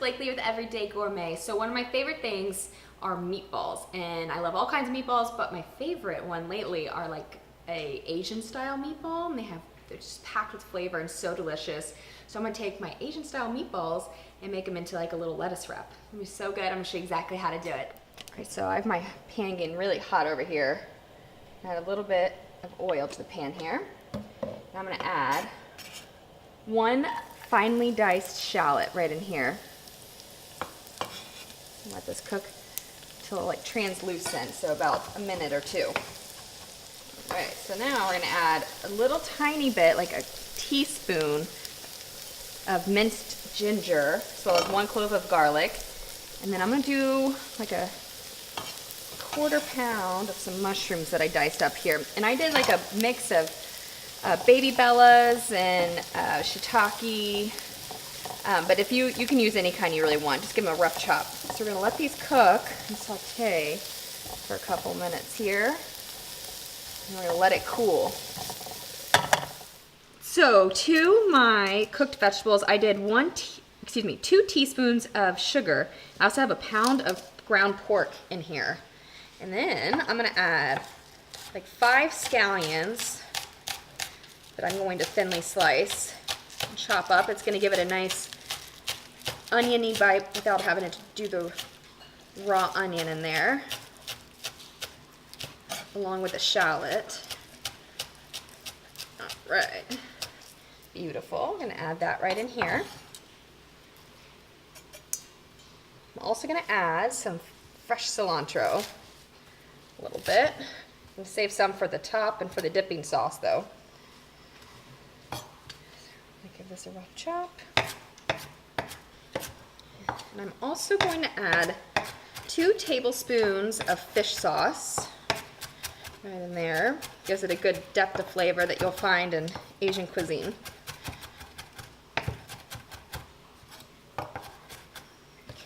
Blakely with Everyday Gourmet. So one of my favorite things are meatballs, and I love all kinds of meatballs, but my favorite one lately are like a Asian style meatball, and they're just packed with flavor and so delicious. So I'm gonna take my Asian style meatballs and make them into like a little lettuce wrap. It's gonna be so good. I'm gonna show you exactly how to do it. Okay, so I have my pan getting really hot over here. Add a little bit of oil to the pan here. Now I'm gonna add one finely diced shallot right in here. Let this cook till like translucent, so about a minute or two. All right, so now we're gonna add a little tiny bit, like a teaspoon of minced ginger, as well as 1 clove of garlic. And then I'm gonna do like a 1/4 pound of some mushrooms that I diced up here. And I did like a mix of baby bellas and shiitake, but if you can use any kind you really want, just give them a rough chop. So we're gonna let these cook and saute for a couple minutes here, and we're gonna let it cool. So to my cooked vegetables, I did 2 teaspoons of sugar. I also have a pound of ground pork in here. And then I'm gonna add like 5 scallions that I'm going to thinly slice and chop up. It's gonna give it a nice oniony bite without having to do the raw onion in there, along with the shallot. All right, beautiful. I'm gonna add that right in here. I'm also gonna add some fresh cilantro, a little bit. I'm gonna save some for the top and for the dipping sauce though. Give this a rough chop. And I'm also going to add 2 tablespoons of fish sauce right in there. Gives it a good depth of flavor that you'll find in Asian cuisine.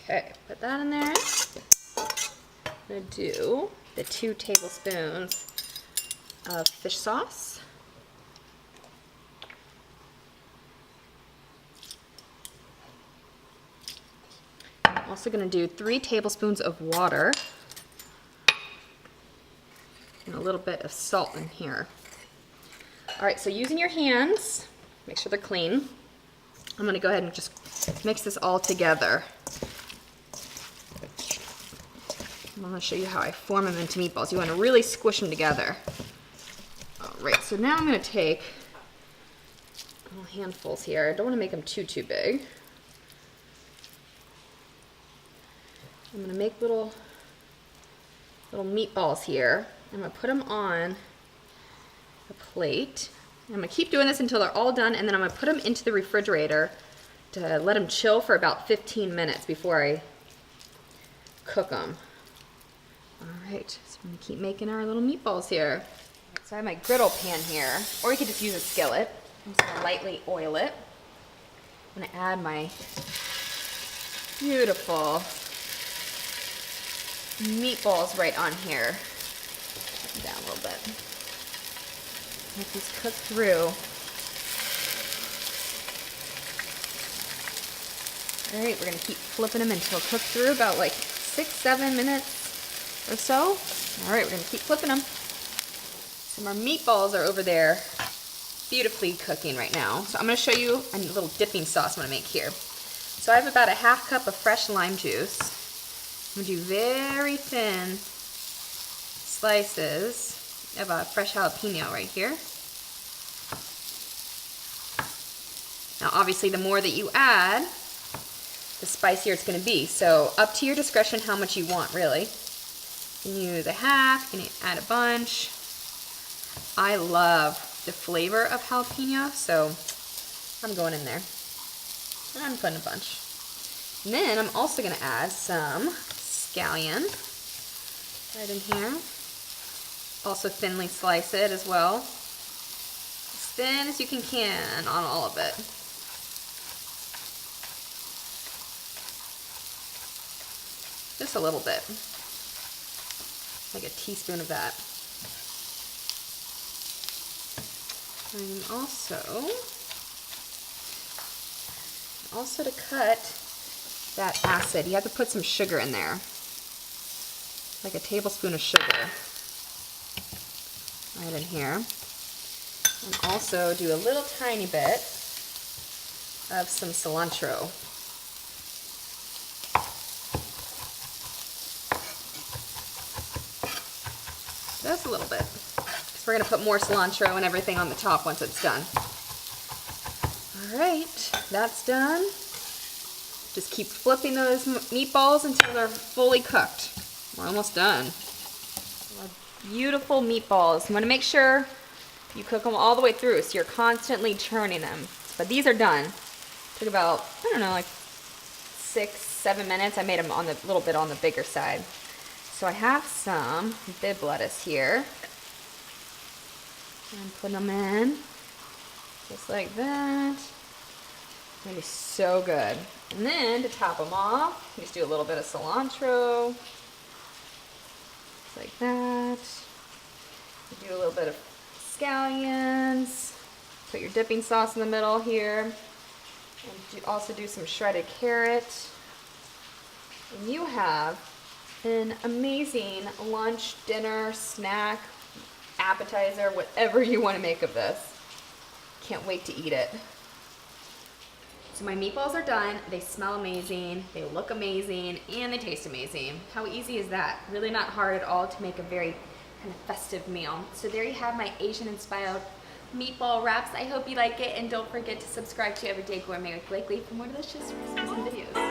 Okay, put that in there. I'm going to do the 2 tablespoons of fish sauce. I'm also going to do 3 tablespoons of water and a little bit of salt in here. All right, so using your hands, make sure they're clean. I'm going to go ahead and just mix this all together. I'm going to show you how I form them into meatballs. You want to really squish them together. All right, so now I'm going to take little handfuls here. I don't want to make them too big. I'm going to make little meatballs here. I'm going to put them on a plate. I'm going to keep doing this until they're all done, and then I'm going to put them into the refrigerator to let them chill for about 15 minutes before I cook them. All right, so I'm going to keep making our little meatballs here. So I have my griddle pan here, or you could just use a skillet. I'm just going to lightly oil it. I'm going to add my beautiful meatballs right on here. Put them down a little bit. Let these cook through. All right, we're gonna keep flipping them until cooked through about like 6-7 minutes or so. All right, we're gonna keep flipping them. So our meatballs are over there beautifully cooking right now. So I'm gonna show you a little dipping sauce I'm gonna make here. So I have about a 1/2 cup of fresh lime juice. I'm going to do very thin slices of a fresh jalapeno right here. Now obviously the more that you add, the spicier it's going to be. So up to your discretion how much you want really. You can use a 1/2, you can add a bunch. I love the flavor of jalapeno, so I'm going in there. And I'm putting a bunch. And then I'm also going to add some scallion right in here. Also thinly slice it as well. As thin as you can on all of it. Just a little bit. Like a teaspoon of that. And also to cut that acid. You have to put some sugar in there, like a tablespoon of sugar right in here. And also do a little tiny bit of some cilantro. Just a little bit. Because we're going to put more cilantro and everything on the top once it's done. Alright, that's done. Just keep flipping those meatballs until they're fully cooked. We're almost done. Our beautiful meatballs. You want to make sure you cook them all the way through, so you're constantly churning them. But these are done. Took about, I don't know, like 6-7 minutes. I made them on the little bit on the bigger side. So I have some bib lettuce here. And put them in, just like that. It's gonna be so good. And then to top them off, you just do a little bit of cilantro, just like that. You do a little bit of scallions. Put your dipping sauce in the middle here. And also do some shredded carrot. And you have an amazing lunch, dinner, snack, appetizer, whatever you want to make of this. Can't wait to eat it. So my meatballs are done. They smell amazing, they look amazing, and they taste amazing. How easy is that? Really not hard at all to make a very kind of festive meal. So there you have my Asian-inspired meatball wraps. I hope you like it, and don't forget to subscribe to Everyday Gourmet with Blakely for more delicious recipes and videos.